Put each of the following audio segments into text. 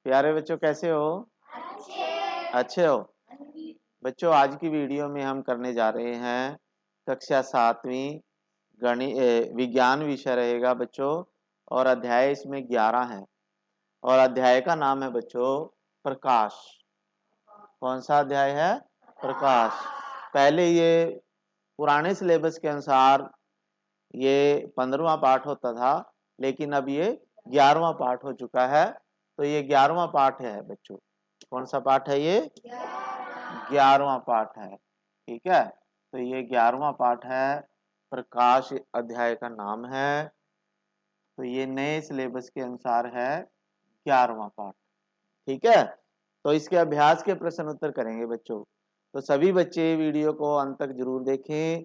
प्यारे बच्चों, कैसे हो? अच्छे हो? बच्चों, आज की वीडियो में हम करने जा रहे हैं कक्षा 7वीं विज्ञान विषय रहेगा बच्चों। और अध्याय इसमें 11 है और अध्याय का नाम है बच्चों प्रकाश। कौन सा अध्याय है? प्रकाश। पहले ये पुराने सिलेबस के अनुसार ये 15वां पाठ होता था, लेकिन अब ये 11वां पाठ हो चुका है। तो ये 11वां पाठ है बच्चों। कौन सा पाठ है ये? 11वां पाठ है। ठीक है, तो ये 11वां पाठ है, प्रकाश अध्याय का नाम है। तो ये नए सिलेबस के अनुसार है 11वां पाठ। ठीक है, तो इसके अभ्यास के प्रश्न उत्तर करेंगे बच्चों। तो सभी बच्चे वीडियो को अंत तक जरूर देखें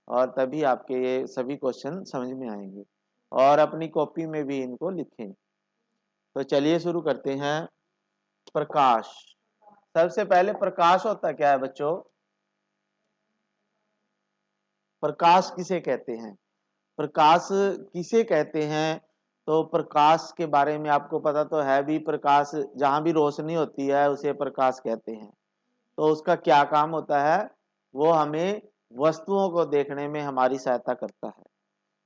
और तभी आपके ये सभी क्वेश्चन समझ में आएंगे, और अपनी कॉपी में भी इनको लिखें। तो चलिए शुरू करते हैं। प्रकाश। सबसे पहले प्रकाश होता क्या है बच्चों? प्रकाश किसे कहते हैं? प्रकाश किसे कहते हैं? तो प्रकाश के बारे में आपको पता तो है भी। प्रकाश जहां भी रोशनी होती है उसे प्रकाश कहते हैं। तो उसका क्या काम होता है? वो हमें वस्तुओं को देखने में हमारी सहायता करता है।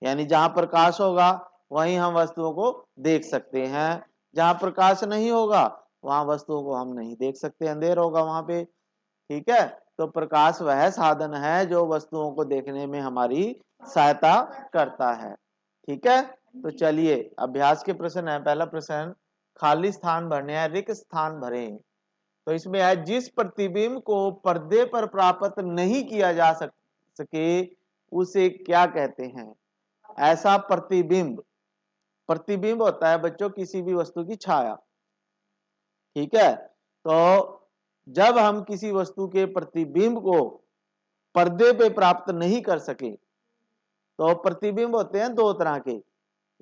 यानी जहां प्रकाश होगा वहीं हम वस्तुओं को देख सकते हैं। जहां प्रकाश नहीं होगा वहां वस्तुओं को हम नहीं देख सकते, अंधेर होगा वहां पे। ठीक है, तो प्रकाश वह साधन है जो वस्तुओं को देखने में हमारी सहायता करता है। ठीक है, तो चलिए अभ्यास के प्रश्न है। पहला प्रश्न, खाली स्थान भरने हैं, रिक्त स्थान भरें। तो इसमें है, जिस प्रतिबिंब को पर्दे पर प्राप्त नहीं किया जा सके उसे क्या कहते हैं? ऐसा प्रतिबिंब। प्रतिबिंब होता है बच्चों किसी भी वस्तु की छाया। ठीक है, तो जब हम किसी वस्तु के प्रतिबिंब को पर्दे पे प्राप्त नहीं कर सके, तो प्रतिबिंब होते हैं दो तरह के।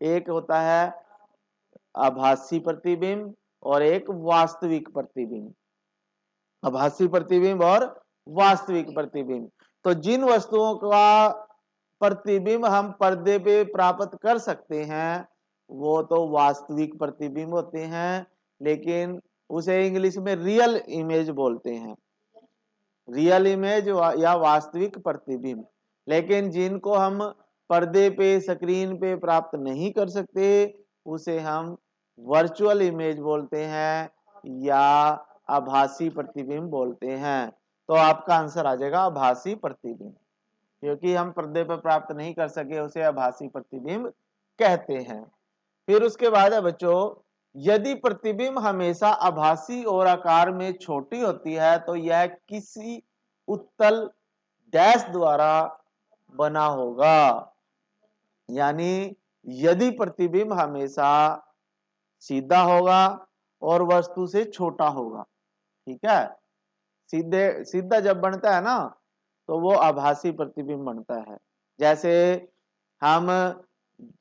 एक होता है आभासी प्रतिबिंब और एक वास्तविक प्रतिबिंब। आभासी प्रतिबिंब और वास्तविक प्रतिबिंब। तो जिन वस्तुओं का प्रतिबिंब हम पर्दे पे प्राप्त कर सकते हैं वो तो वास्तविक प्रतिबिंब होते हैं, लेकिन उसे इंग्लिश में रियल इमेज बोलते हैं। रियल इमेज या वास्तविक प्रतिबिंब। लेकिन जिनको हम पर्दे पे स्क्रीन पे प्राप्त नहीं कर सकते उसे हम वर्चुअल इमेज बोलते हैं या आभासी प्रतिबिंब बोलते हैं। तो आपका आंसर आ जाएगा आभासी प्रतिबिंब, क्योंकि हम पर्दे पर प्राप्त नहीं कर सके उसे आभासी प्रतिबिंब कहते हैं। फिर उसके बाद है बच्चों, यदि प्रतिबिंब हमेशा आभासी और आकार में छोटी होती है तो यह किसी उत्तल डैश द्वारा बना होगा। यानी यदि प्रतिबिंब हमेशा सीधा होगा और वस्तु से छोटा होगा। ठीक है, सीधे सीधा जब बनता है ना तो वो आभासी प्रतिबिंब बनता है। जैसे हम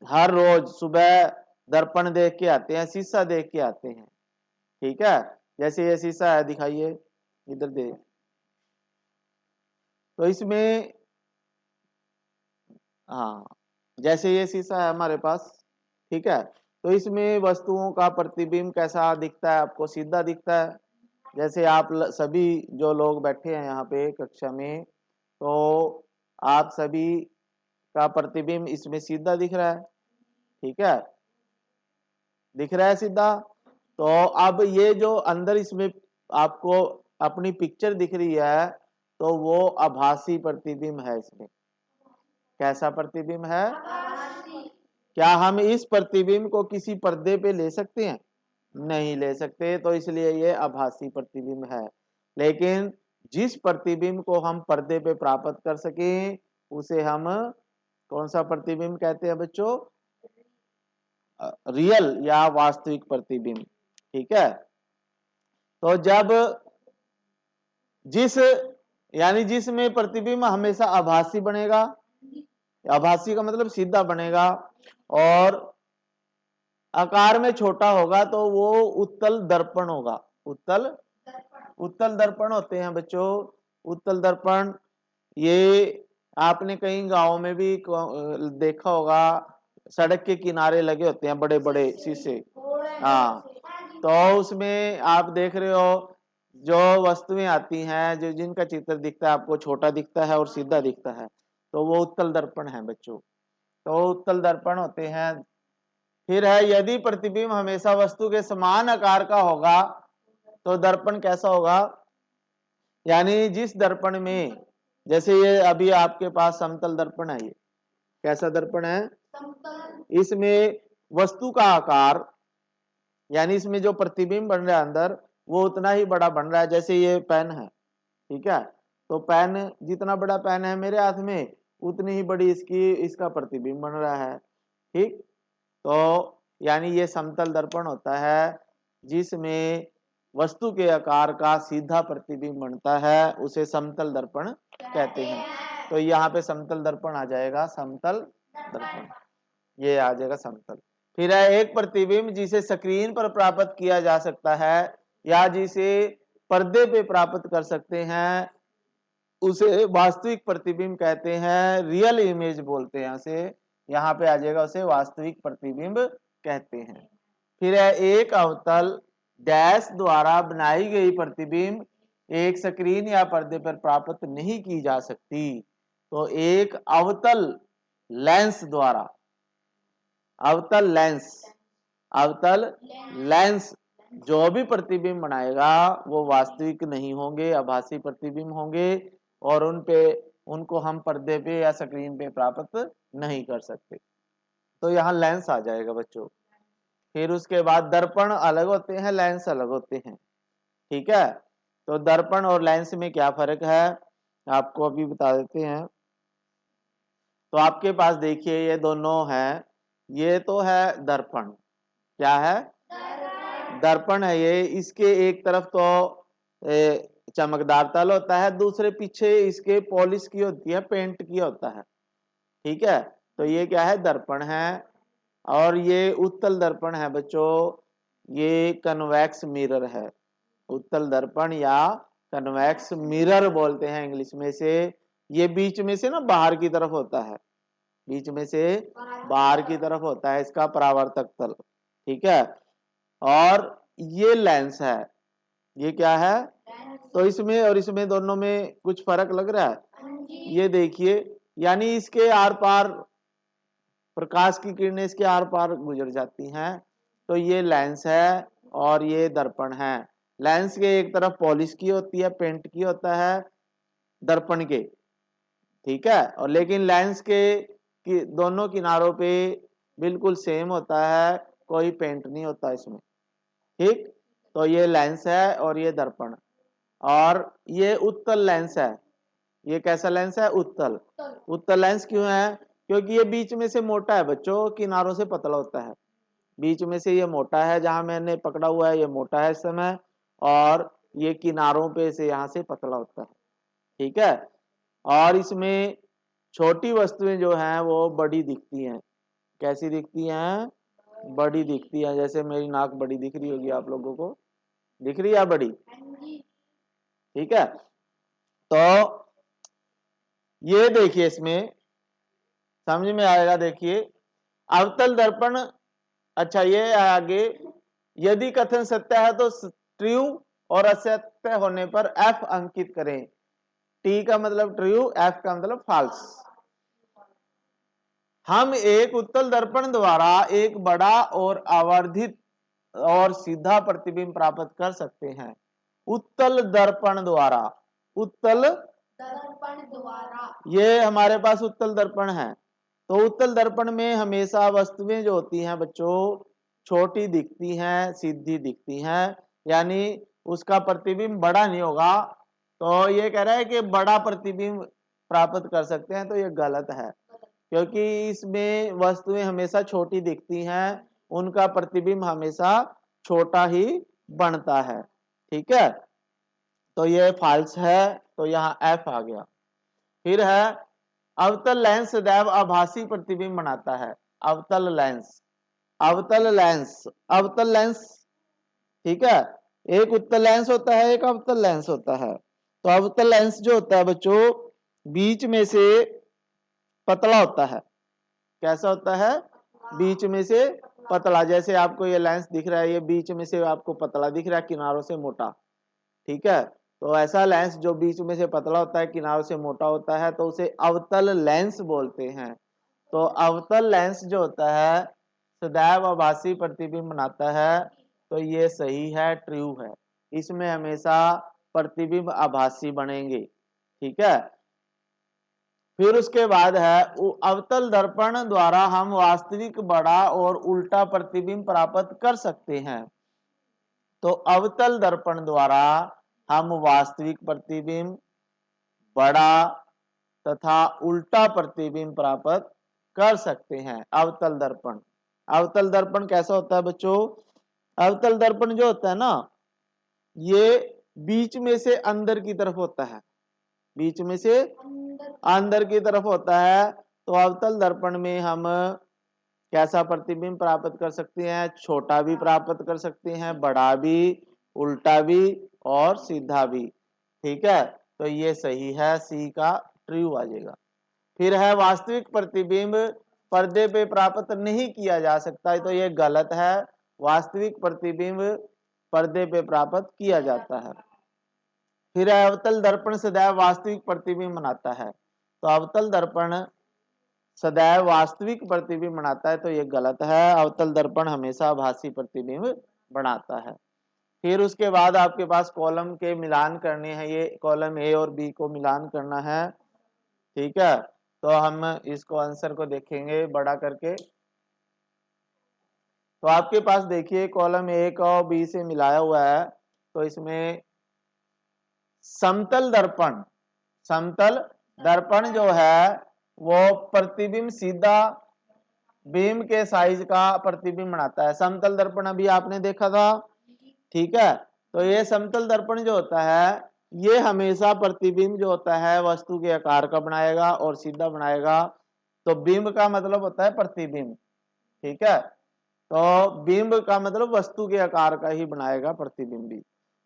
हर रोज सुबह दर्पण देख के आते हैं, शीशा देख के आते हैं। ठीक है, जैसे ये शीशा है, दिखाइए इधर दे। तो इसमें हाँ, जैसे ये शीशा है हमारे पास। ठीक है, तो इसमें वस्तुओं का प्रतिबिंब कैसा दिखता है? आपको सीधा दिखता है। जैसे आप सभी जो लोग बैठे हैं यहाँ पे कक्षा में, तो आप सभी का प्रतिबिंब इसमें सीधा दिख रहा है। ठीक है, दिख रहा है सीधा। तो अब ये जो अंदर इसमें आपको अपनी पिक्चर दिख रही है तो वो आभासी प्रतिबिंब है। इसमें कैसा प्रतिबिंब है? क्या हम इस प्रतिबिंब को किसी पर्दे पे ले सकते हैं? नहीं ले सकते, तो इसलिए ये आभासी प्रतिबिंब है। लेकिन जिस प्रतिबिंब को हम पर्दे पे प्राप्त कर सके उसे हम कौन सा प्रतिबिंब कहते हैं बच्चों? रियल या वास्तविक प्रतिबिंब। ठीक है, तो जब जिस यानी जिसमें प्रतिबिंब हमेशा आभासी बनेगा, आभासी का मतलब सीधा बनेगा, और आकार में छोटा होगा तो वो उत्तल दर्पण होगा। उत्तल उत्तल दर्पण होते हैं बच्चों। उत्तल दर्पण ये आपने कहीं गांव में भी देखा होगा, सड़क के किनारे लगे होते हैं बड़े बड़े शीशे। हाँ, तो उसमें आप देख रहे हो जो वस्तुएं आती हैं, जो जिनका चित्र दिखता है आपको छोटा दिखता है और सीधा दिखता है, तो वो उत्तल दर्पण है बच्चों। तो उत्तल दर्पण होते हैं। फिर है, यदि प्रतिबिंब हमेशा वस्तु के समान आकार का होगा तो दर्पण कैसा होगा? यानी जिस दर्पण में, जैसे ये अभी आपके पास समतल दर्पण है, ये कैसा दर्पण है? इसमें वस्तु का आकार, यानी इसमें जो प्रतिबिंब बन रहा है अंदर, वो उतना ही बड़ा बन रहा है। जैसे ये पेन है, ठीक है, तो पेन, जितना बड़ा पेन है मेरे हाथ में, उतनी ही बड़ी इसका प्रतिबिंब बन रहा है। ठीक, तो यानी ये समतल दर्पण होता है जिसमें वस्तु के आकार का सीधा प्रतिबिंब बनता है, उसे समतल दर्पण कहते हैं। तो यहाँ पे समतल दर्पण आ जाएगा, समतल दर्पण, ये आ जाएगा समतल। फिर है, एक प्रतिबिंब जिसे स्क्रीन पर प्राप्त किया जा सकता है या जिसे पर्दे पे प्राप्त कर सकते हैं, उसे वास्तविक प्रतिबिंब कहते हैं, रियल इमेज बोलते हैं उसे। यहाँ पे आ जाएगा, उसे वास्तविक प्रतिबिंब कहते हैं। फिर है, एक अवतल डैश द्वारा बनाई गई प्रतिबिंब एक स्क्रीन या पर्दे पर प्राप्त नहीं की जा सकती। तो एक अवतल लेंस द्वारा, अवतल लेंस, अवतल लेंस जो भी प्रतिबिंब बनाएगा वो वास्तविक नहीं होंगे, आभासी प्रतिबिंब होंगे, और उनको हम पर्दे पे या स्क्रीन पे प्राप्त नहीं कर सकते। तो यहाँ लेंस आ जाएगा बच्चों। फिर उसके बाद दर्पण अलग होते हैं, लेंस अलग होते हैं। ठीक है, तो दर्पण और लेंस में क्या फर्क है आपको अभी बता देते हैं। तो आपके पास देखिए ये दोनों है, ये तो है दर्पण, क्या है? दर्पण है ये। इसके एक तरफ तो चमकदार तल होता है, दूसरे पीछे इसके पॉलिश की होती है, पेंट की होता है। ठीक है, तो ये क्या है? दर्पण है। और ये उत्तल दर्पण है बच्चों, ये कन्वेक्स मिरर है। उत्तल दर्पण या कन्वेक्स मिरर बोलते हैं इंग्लिश में से। ये बीच में से ना बाहर की तरफ होता है, बीच में से बाहर की तरफ होता है इसका परावर्तक तल। ठीक है, और ये लेंस है। ये क्या है? तो इसमें और इसमें दोनों में कुछ फर्क लग रहा है? ये देखिए, यानी इसके आर पार प्रकाश की किरणें इसके आर पार गुजर जाती हैं। तो ये लेंस है और ये दर्पण है। लेंस के एक तरफ पॉलिश की होती है, पेंट की होता है दर्पण के, ठीक है, और लेकिन लेंस के दोनों किनारों पे बिल्कुल सेम होता है, कोई पेंट नहीं होता इसमें। ठीक, तो ये लेंस है और ये दर्पण। और ये उत्तल लेंस है। ये कैसा लेंस है? उत्तल। उत्तल लेंस क्यों है? क्योंकि ये बीच में से मोटा है बच्चों, किनारों से पतला होता है। बीच में से ये मोटा है, जहां मैंने पकड़ा हुआ है ये मोटा है इस समय, और ये किनारों पे से यहाँ से पतला होता है। ठीक है, और इसमें छोटी वस्तुएं जो हैं वो बड़ी दिखती हैं। कैसी दिखती हैं? बड़ी दिखती हैं। जैसे मेरी नाक बड़ी दिख रही होगी आप लोगों को, दिख रही है बड़ी? ठीक है, तो ये देखिए, इसमें समझ में आएगा। देखिए, अवतल दर्पण, अच्छा ये आगे, यदि कथन सत्य है तो ट्रू और असत्य होने पर एफ अंकित करें। टी का मतलब ट्रू, एफ का मतलब फॉल्स। हम एक उत्तल दर्पण द्वारा एक बड़ा और आवर्धित और सीधा प्रतिबिंब प्राप्त कर सकते हैं। उत्तल दर्पण द्वारा, उत्तल दर्पण द्वारा, ये हमारे पास उत्तल दर्पण है। तो उत्तल दर्पण में हमेशा वस्तुएं जो होती हैं बच्चों छोटी दिखती हैं, सीधी दिखती हैं, यानी उसका प्रतिबिंब बड़ा नहीं होगा। तो ये कह रहा है कि बड़ा प्रतिबिंब प्राप्त कर सकते हैं, तो ये गलत है, क्योंकि इसमें वस्तुएं हमेशा छोटी दिखती हैं, उनका प्रतिबिंब हमेशा छोटा ही बनता है। ठीक है, तो ये फॉल्स है, तो यहाँ एफ आ गया। फिर है, अवतल लेंस सदैव आभासी प्रतिबिंब बनाता है। अवतल लेंस, अवतल लेंस, अवतल लेंस, ठीक है, एक उत्तल लेंस होता है, एक अवतल लेंस होता है। तो अवतल लेंस जो होता है बच्चों बीच में से पतला होता है। कैसा होता है? बीच में से पतला, जैसे आपको ये लेंस दिख रहा है, ये बीच में से आपको पतला दिख रहा है, किनारों से मोटा। ठीक है, तो ऐसा लेंस जो बीच में से पतला होता है, किनारों से मोटा होता है, तो उसे अवतल लेंस बोलते हैं। तो अवतल लेंस जो होता है सदैव आभासी प्रतिबिंब बनाता है, तो ये सही है, ट्रू है। इसमें हमेशा प्रतिबिंब आभासी बनेंगे। ठीक है, फिर उसके बाद है अवतल दर्पण द्वारा हम वास्तविक बड़ा और उल्टा प्रतिबिंब प्राप्त कर सकते हैं। तो अवतल दर्पण द्वारा हम वास्तविक प्रतिबिंब, बड़ा तथा उल्टा प्रतिबिंब प्राप्त कर सकते हैं। अवतल दर्पण, अवतल दर्पण कैसा होता है बच्चों? अवतल दर्पण जो होता है ना, ये बीच में से अंदर की तरफ होता है, बीच में से अंदर की तरफ होता है। तो अवतल दर्पण में हम कैसा प्रतिबिंब प्राप्त कर सकते हैं? छोटा भी प्राप्त कर सकते हैं, बड़ा भी, उल्टा भी और सीधा भी। ठीक है, तो ये सही है, सी का ट्रू आ जाएगा। फिर है वास्तविक प्रतिबिंब पर्दे पे प्राप्त नहीं किया जा सकता, तो ये गलत है। वास्तविक प्रतिबिंब पर्दे पे प्राप्त किया जाता है। फिर है अवतल दर्पण सदैव वास्तविक प्रतिबिंब बनाता है। तो अवतल दर्पण सदैव वास्तविक प्रतिबिंब बनाता है, तो ये गलत है। अवतल दर्पण हमेशा आभासी प्रतिबिंब बनाता है। फिर उसके बाद आपके पास कॉलम के मिलान करने हैं, ये कॉलम ए और बी को मिलान करना है। ठीक है, तो हम इसको आंसर को देखेंगे बड़ा करके। तो आपके पास देखिए कॉलम ए को बी से मिलाया हुआ है, तो इसमें समतल दर्पण, समतल दर्पण जो है वो प्रतिबिंब सीधा बीम के साइज का प्रतिबिंब बनाता है। समतल दर्पण अभी आपने देखा था। ठीक है, तो ये समतल दर्पण जो होता है ये हमेशा प्रतिबिंब जो होता है वस्तु के आकार का बनाएगा और सीधा बनाएगा। तो बिंब का मतलब होता है प्रतिबिंब। ठीक है, तो बिंब का मतलब वस्तु के आकार का ही बनाएगा प्रतिबिंब भी।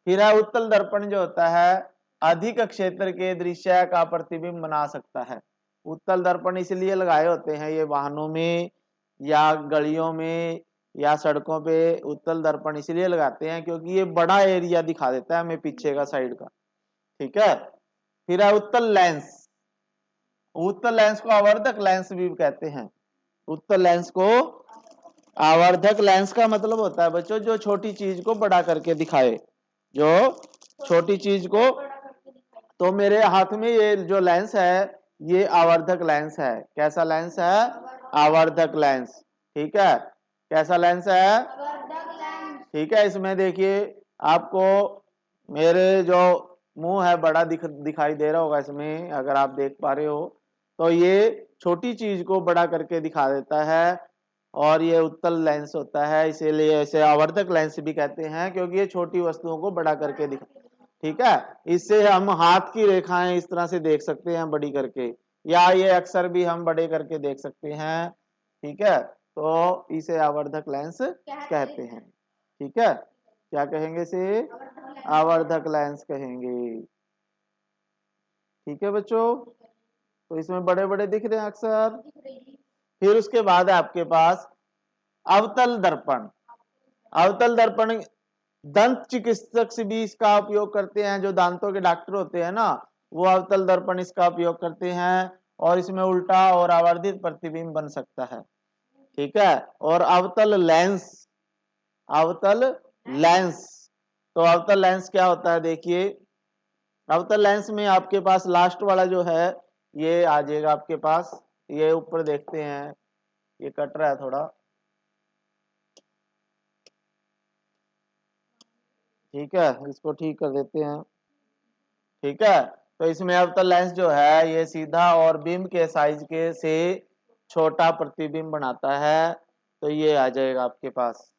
फिर है उत्तल दर्पण जो होता है अधिक क्षेत्र के दृश्य का प्रतिबिंब बना सकता है। उत्तल दर्पण इसलिए लगाए होते हैं ये वाहनों में या गलियों में या सड़कों पे उत्तल दर्पण इसलिए लगाते हैं क्योंकि ये बड़ा एरिया दिखा देता है हमें पीछे का, साइड का। ठीक है, फिर है उत्तल लेंस। उत्तल लेंस को आवर्धक लेंस भी कहते हैं। उत्तल लेंस को आवर्धक लेंस का मतलब होता है बच्चों जो छोटी चीज को बड़ा करके दिखाए, जो छोटी चीज को। तो मेरे हाथ में ये जो लेंस है ये आवर्धक लेंस है। कैसा लेंस है? आवर्धक लेंस। ठीक है, कैसा लेंस है? ठीक है, इसमें देखिए आपको मेरे जो मुंह है बड़ा दिखाई दे रहा होगा इसमें, अगर आप देख पा रहे हो। तो ये छोटी चीज को बड़ा करके दिखा देता है और ये उत्तल लेंस होता है, इसीलिए इसे आवर्धक लेंस भी कहते हैं क्योंकि ये छोटी वस्तुओं को बड़ा करके दिखा। ठीक है, इससे हम हाथ की रेखाएं इस तरह से देख सकते हैं बड़ी करके, या ये अक्सर भी हम बड़े करके देख सकते हैं। ठीक है, तो इसे आवर्धक लेंस कहते हैं। ठीक है, क्या कहेंगे इसे? आवर्धक लेंस कहेंगे। ठीक है बच्चों, तो इसमें बड़े बड़े दिख रहे हैं अक्सर। फिर उसके बाद है आपके पास अवतल दर्पण। अवतल दर्पण दंत चिकित्सक से भी इसका उपयोग करते हैं, जो दांतों के डॉक्टर होते हैं ना, वो अवतल दर्पण इसका उपयोग करते हैं और इसमें उल्टा और आवर्धित प्रतिबिंब बन सकता है। ठीक है, और अवतल लेंस, अवतल लेंस, तो अवतल लेंस क्या होता है देखिए। अवतल लेंस में आपके पास लास्ट वाला जो है ये आ जाएगा आपके पास, ये ऊपर देखते हैं, ये कट रहा है थोड़ा। ठीक है, इसको ठीक कर देते हैं। ठीक है, तो इसमें अवतल लेंस जो है ये सीधा और बिंब के साइज के से छोटा प्रतिबिंब बनाता है, तो ये आ जाएगा आपके पास।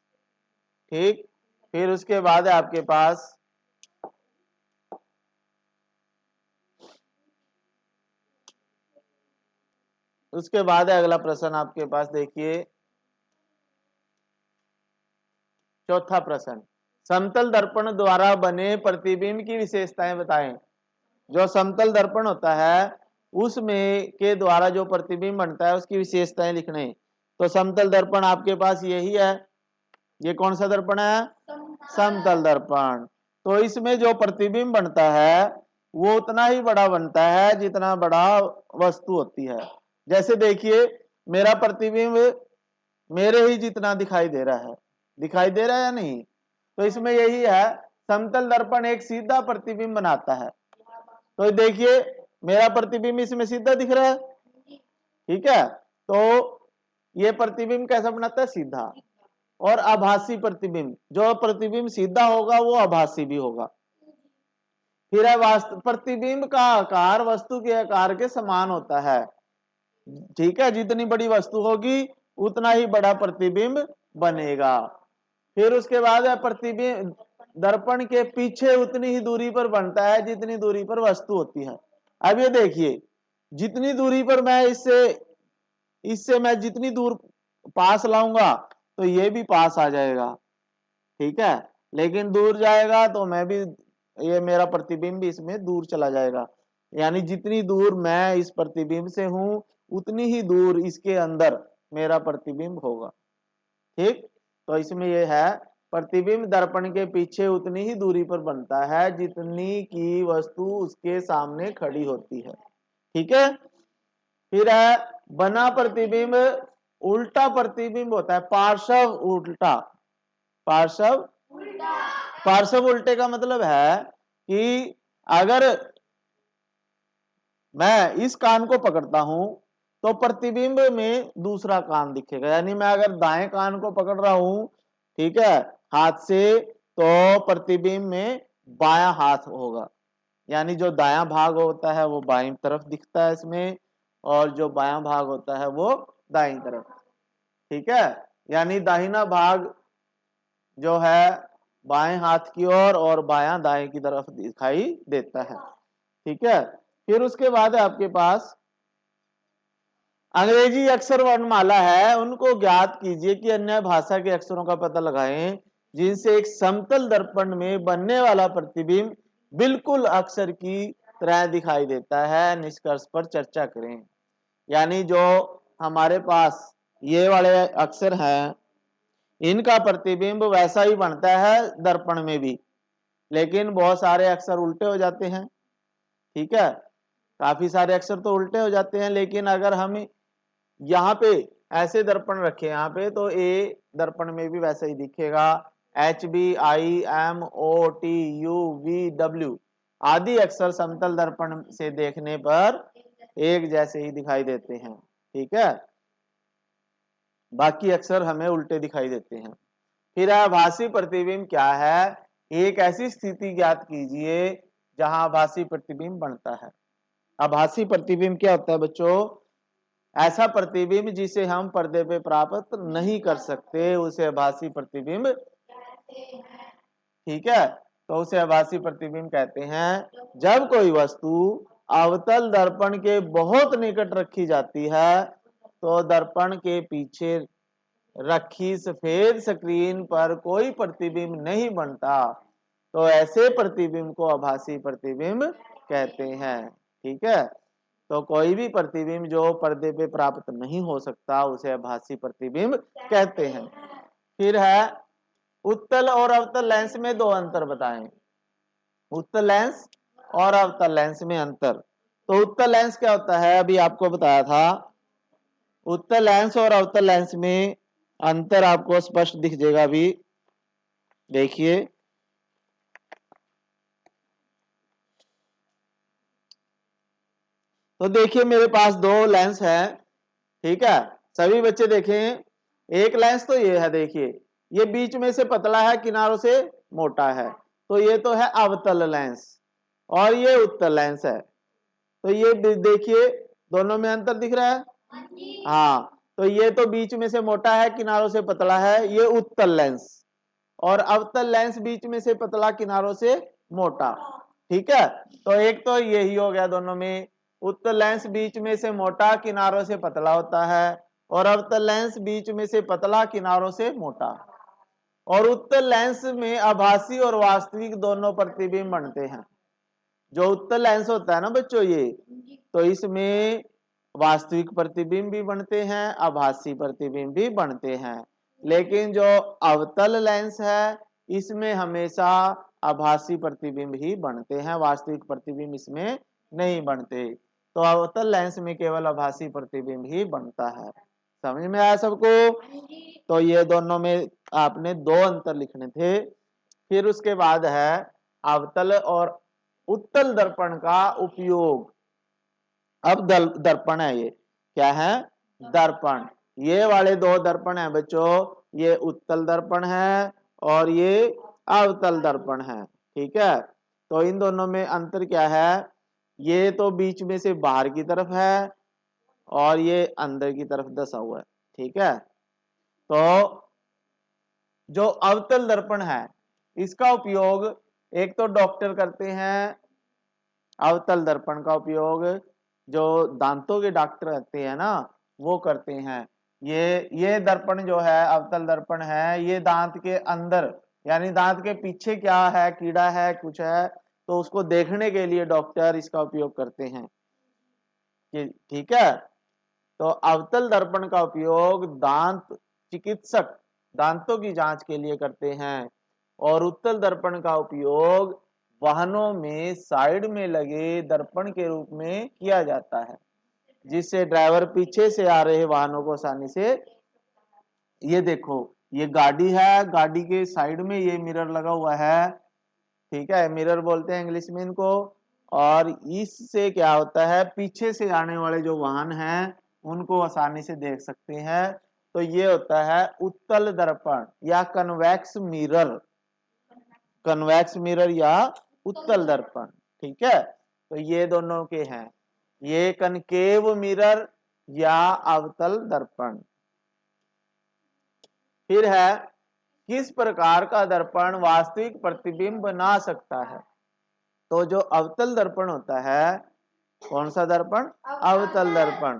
ठीक, फिर उसके बाद है आपके पास उसके बाद है अगला प्रश्न आपके पास देखिए, चौथा प्रश्न, समतल दर्पण द्वारा बने प्रतिबिंब की विशेषताएं बताएं। जो समतल दर्पण होता है उसमें के द्वारा जो प्रतिबिंब बनता है उसकी विशेषताएं लिखने। तो समतल दर्पण आपके पास यही है। ये कौन सा दर्पण है? समतल दर्पण। तो इसमें जो प्रतिबिंब बनता है वो उतना ही बड़ा बनता है जितना बड़ा वस्तु होती है। जैसे देखिए मेरा प्रतिबिंब मेरे ही जितना दिखाई दे रहा है, दिखाई दे रहा है या नहीं? तो इसमें यही है, समतल दर्पण एक सीधा प्रतिबिंब बनाता है। तो देखिए मेरा प्रतिबिंब इसमें सीधा दिख रहा है, ठीक है। तो ये प्रतिबिंब कैसा बनाता है? सीधा। और आभासी प्रतिबिंब, जो प्रतिबिंब सीधा होगा वो आभासी भी होगा। फिर है वास्तव प्रतिबिंब का आकार वस्तु के आकार के समान होता है, ठीक है। जितनी बड़ी वस्तु होगी उतना ही बड़ा प्रतिबिंब बनेगा। फिर उसके बाद है प्रतिबिंब दर्पण के पीछे उतनी ही दूरी पर बनता है जितनी दूरी पर वस्तु होती है। अब ये देखिए जितनी दूरी पर मैं इससे मैं जितनी दूर पास लाऊंगा तो ये भी पास आ जाएगा, ठीक है। लेकिन दूर जाएगा तो मैं भी, ये मेरा प्रतिबिंब भी इसमें दूर चला जाएगा। यानी जितनी दूर मैं इस प्रतिबिंब से हूं उतनी ही दूर इसके अंदर मेरा प्रतिबिंब होगा, ठीक। तो इसमें यह है प्रतिबिंब दर्पण के पीछे उतनी ही दूरी पर बनता है जितनी की वस्तु उसके सामने खड़ी होती है, ठीक है। फिर है बना प्रतिबिंब उल्टा प्रतिबिंब होता है, पार्श्व उल्टा। पार्श्व पार्श्व उल्टे का मतलब है कि अगर मैं इस कान को पकड़ता हूं तो प्रतिबिंब में दूसरा कान दिखेगा। यानी मैं अगर दाएं कान को पकड़ रहा हूं, ठीक है, हाथ से, तो प्रतिबिंब में बायां हाथ होगा। यानी जो दायां भाग होता है वो बाईं तरफ दिखता है इसमें, और जो बायां भाग होता है वो दाईं तरफ, ठीक है। यानी दाहिना भाग जो है बाएं हाथ की ओर और बायां दाएं की तरफ दिखाई देता है, ठीक है। फिर उसके बाद है आपके पास अंग्रेजी अक्षर वर्णमाला है, उनको ज्ञात कीजिए कि अन्य भाषा के अक्षरों का पता लगाएं जिनसे एक समतल दर्पण में बनने वाला प्रतिबिंब बिल्कुल अक्षर की तरह दिखाई देता है। निष्कर्ष पर चर्चा करें। यानी जो हमारे पास ये वाले अक्षर हैं इनका प्रतिबिंब वैसा ही बनता है दर्पण में भी, लेकिन बहुत सारे अक्षर उल्टे हो जाते हैं, ठीक है। काफी सारे अक्षर तो उल्टे हो जाते हैं, लेकिन अगर हम यहाँ पे ऐसे दर्पण रखे यहाँ पे तो ए दर्पण में भी वैसा ही दिखेगा। HBIMOTUVW आदि अक्षर समतल दर्पण से देखने पर एक जैसे ही दिखाई देते हैं, ठीक है। बाकी अक्षर हमें उल्टे दिखाई देते हैं। फिर आभासी प्रतिबिंब क्या है? एक ऐसी स्थिति ज्ञात कीजिए जहां आभासी प्रतिबिंब बनता है। आभासी प्रतिबिंब क्या होता है बच्चों? ऐसा प्रतिबिंब जिसे हम पर्दे पे प्राप्त नहीं कर सकते उसे आभासी प्रतिबिंब, ठीक है। तो उसे आभासी प्रतिबिंब कहते हैं। जब कोई वस्तु अवतल दर्पण के बहुत निकट रखी जाती है तो दर्पण के पीछे रखी सफेद स्क्रीन पर कोई प्रतिबिंब नहीं बनता, तो ऐसे प्रतिबिंब को आभासी प्रतिबिंब कहते हैं, ठीक है। तो कोई भी प्रतिबिंब जो पर्दे पे प्राप्त नहीं हो सकता उसे आभासी प्रतिबिंब कहते हैं। फिर है उत्तल और अवतल लेंस में दो अंतर बताएं। उत्तल लेंस और अवतल लेंस में अंतर। तो उत्तल लेंस क्या होता है? अभी आपको बताया था। उत्तल लेंस और अवतल लेंस में अंतर आपको स्पष्ट दिख जाएगा। अभी देखिए तो देखिए मेरे पास दो लेंस है, ठीक है। सभी बच्चे देखें, एक लेंस तो ये है, देखिए ये बीच में से पतला है किनारों से मोटा है, तो ये तो है अवतल लेंस, और ये उत्तल लेंस है। तो ये देखिए दोनों में अंतर दिख रहा है। हाँ, तो ये तो बीच में से मोटा है किनारों से पतला है, ये उत्तल लेंस, और अवतल लेंस बीच में से पतला किनारों से मोटा, ठीक है। तो एक तो यही हो गया दोनों में। उत्तल लेंस बीच में से मोटा किनारों से पतला होता है और अवतल लेंस बीच में से पतला किनारों से मोटा। और उत्तल लेंस में आभासी और वास्तविक दोनों प्रतिबिंब बनते हैं। जो उत्तल लेंस होता है ना बच्चों, ये तो इसमें वास्तविक प्रतिबिंब भी बनते हैं, आभासी प्रतिबिंब भी बनते हैं, लेकिन जो अवतल लेंस है इसमें हमेशा आभासी प्रतिबिंब ही बनते हैं, वास्तविक प्रतिबिंब इसमें नहीं बनते। तो अवतल लेंस में केवल आभासी प्रतिबिंब ही बनता है। समझ में आया सबको? तो ये दोनों में आपने दो अंतर लिखने थे। फिर उसके बाद है अवतल और उत्तल दर्पण का उपयोग। अब दर्पण है, ये क्या है? दर्पण। ये वाले दो दर्पण है बच्चों, ये उत्तल दर्पण है और ये अवतल दर्पण है। ठीक है, तो इन दोनों में अंतर क्या है? ये तो बीच में से बाहर की तरफ है और ये अंदर की तरफ दसा हुआ है। ठीक है, तो जो अवतल दर्पण है इसका उपयोग एक तो डॉक्टर करते हैं, अवतल दर्पण का उपयोग जो दांतों के डॉक्टर रहते हैं ना वो करते हैं। ये दर्पण जो है अवतल दर्पण है, ये दांत के अंदर यानी दांत के पीछे क्या है, कीड़ा है कुछ है, तो उसको देखने के लिए डॉक्टर इसका उपयोग करते हैं। ठीक है, तो अवतल दर्पण का उपयोग दांत चिकित्सक दांतों की जांच के लिए करते हैं और उत्तल दर्पण का उपयोग वाहनों में साइड में लगे दर्पण के रूप में किया जाता है, जिससे ड्राइवर पीछे से आ रहे वाहनों को आसानी से, ये देखो ये गाड़ी है, गाड़ी के साइड में ये मिरर लगा हुआ है। ठीक है, मिरर बोलते हैं इंग्लिश में इनको। और इससे क्या होता है, पीछे से आने वाले जो वाहन हैं उनको आसानी से देख सकते हैं। तो ये होता है उत्तल दर्पण या कन्वेक्स मिरर, कन्वेक्स मिरर या उत्तल दर्पण। ठीक है, तो ये दोनों के हैं, ये कनकेव मिरर या अवतल दर्पण। फिर है किस प्रकार का दर्पण वास्तविक प्रतिबिंब बना सकता है? तो जो अवतल दर्पण होता है, कौन सा दर्पण? अवतल दर्पण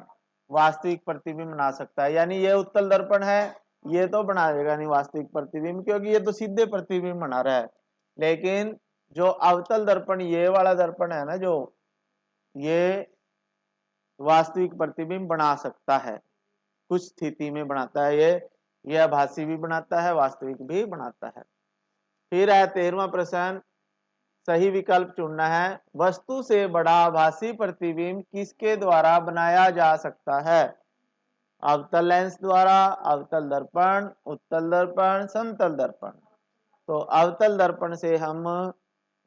वास्तविक प्रतिबिंब बना सकता है। यानी ये उत्तल दर्पण है, ये तो बनाएगा नहीं वास्तविक प्रतिबिंब, क्योंकि ये तो सीधे प्रतिबिंब बना रहा है। लेकिन जो अवतल दर्पण ये वाला दर्पण है ना, जो ये वास्तविक प्रतिबिंब बना सकता है, कुछ स्थिति में बनाता है। ये आभासी भी बनाता है, वास्तविक भी बनाता है। फिर है 13वां प्रश्न, सही विकल्प चुनना है। वस्तु से बड़ा आभासी प्रतिबिंब किसके द्वारा बनाया जा सकता है? अवतल लेंस द्वारा, अवतल दर्पण, उत्तल दर्पण, समतल दर्पण। तो अवतल दर्पण से हम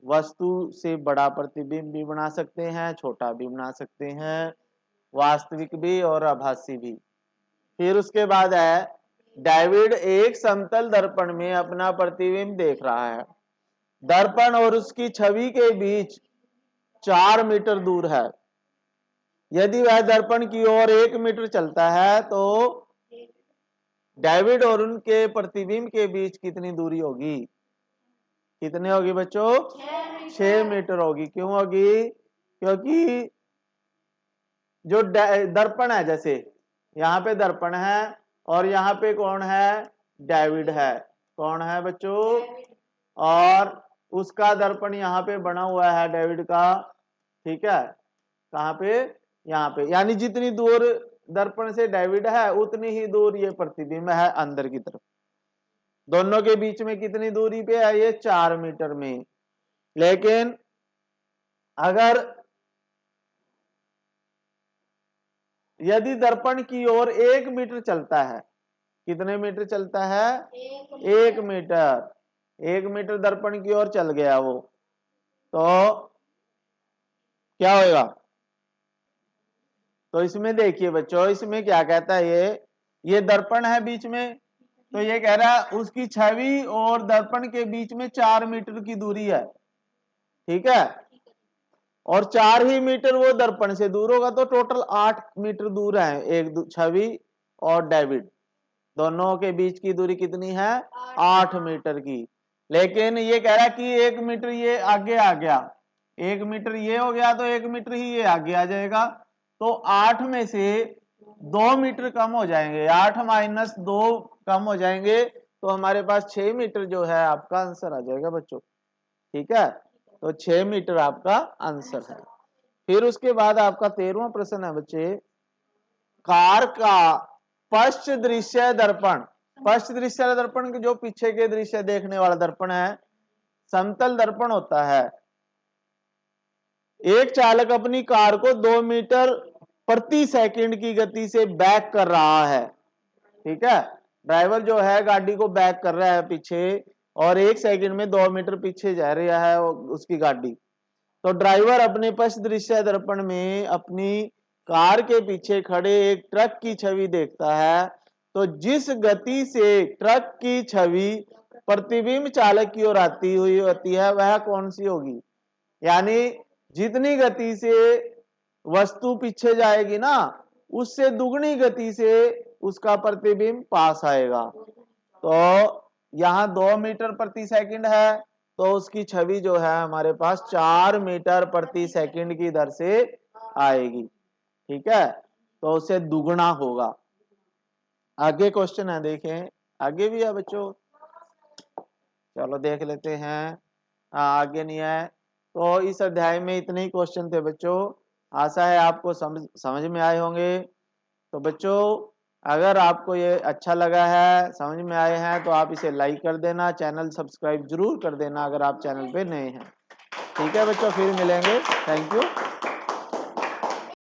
वस्तु से बड़ा प्रतिबिंब भी बना सकते हैं, छोटा भी बना सकते हैं, वास्तविक भी और आभासी भी। फिर उसके बाद है डेविड एक समतल दर्पण में अपना प्रतिबिंब देख रहा है। दर्पण और उसकी छवि के बीच 4 मीटर दूर है। यदि वह दर्पण की ओर 1 मीटर चलता है तो डेविड और उनके प्रतिबिंब के बीच कितनी दूरी होगी? कितनी होगी बच्चों? 6 मीटर होगी। क्यों होगी? क्योंकि जो दर्पण है, जैसे यहाँ पे दर्पण है और यहाँ पे कौन है? डेविड है। कौन है बच्चों? और उसका दर्पण यहाँ पे बना हुआ है डेविड का। ठीक है, कहाँ पे? यहाँ पे। यानी जितनी दूर दर्पण से डेविड है उतनी ही दूर ये प्रतिबिंब है अंदर की तरफ। दोनों के बीच में कितनी दूरी पे है? ये 4 मीटर में। लेकिन अगर यदि दर्पण की ओर 1 मीटर चलता है, कितने मीटर चलता है? 1 मीटर। 1 मीटर दर्पण की ओर चल गया वो, तो क्या होगा? तो इसमें देखिए बच्चों, इसमें क्या कहता है, ये दर्पण है बीच में, तो ये कह रहा है उसकी छवि और दर्पण के बीच में 4 मीटर की दूरी है। ठीक है, और 4 ही मीटर वो दर्पण से दूर होगा, तो टोटल 8 मीटर दूर है एक छवि और डेविड, दोनों के बीच की दूरी कितनी है? 8 मीटर की। लेकिन ये कह रहा है कि 1 मीटर ये आगे आ गया, 1 मीटर ये हो गया तो 1 मीटर ही ये आगे आ जाएगा, तो 8 में से 2 मीटर कम हो जाएंगे, 8 माइनस 2 कम हो जाएंगे, तो हमारे पास 6 मीटर जो है आपका आंसर आ जाएगा बच्चों। ठीक है, तो 6 मीटर आपका आंसर है। फिर उसके बाद आपका 13वां प्रश्न है बच्चे, कार का पश्च दृश्य दर्पण, पश्च दृश्य दर्पण के जो पीछे के दृश्य देखने वाला दर्पण है, समतल दर्पण होता है। एक चालक अपनी कार को 2 मीटर प्रति सेकंड की गति से बैक कर रहा है, ठीक है। ड्राइवर जो है गाड़ी को बैक कर रहा है पीछे, और 1 सेकंड में 2 मीटर पीछे जा रहा है उसकी गाड़ी। तो ड्राइवर अपने पश्च दृश्य दर्पण में अपनी कार के पीछे खड़े एक ट्रक की छवि देखता है। तो जिस गति से ट्रक की छवि प्रतिबिंब चालक की ओर आती हुई होती है वह कौन सी होगी? यानी जितनी गति से वस्तु पीछे जाएगी ना, उससे दुगनी गति से उसका प्रतिबिंब पास आएगा। तो यहाँ 2 मीटर प्रति सेकंड है, तो उसकी छवि जो है हमारे पास 4 मीटर प्रति सेकंड की दर से आएगी, ठीक है। तो उससे दुगना होगा। आगे क्वेश्चन है, देखें आगे भी है बच्चों, चलो देख लेते हैं। आगे नहीं है। तो इस अध्याय में इतने ही क्वेश्चन थे बच्चों। आशा है आपको समझ में आए होंगे। तो बच्चों अगर आपको ये अच्छा लगा है, समझ में आए हैं, तो आप इसे लाइक कर देना, चैनल सब्सक्राइब जरूर कर देना अगर आप चैनल पे नए हैं। ठीक है बच्चों, फिर मिलेंगे। Thank you.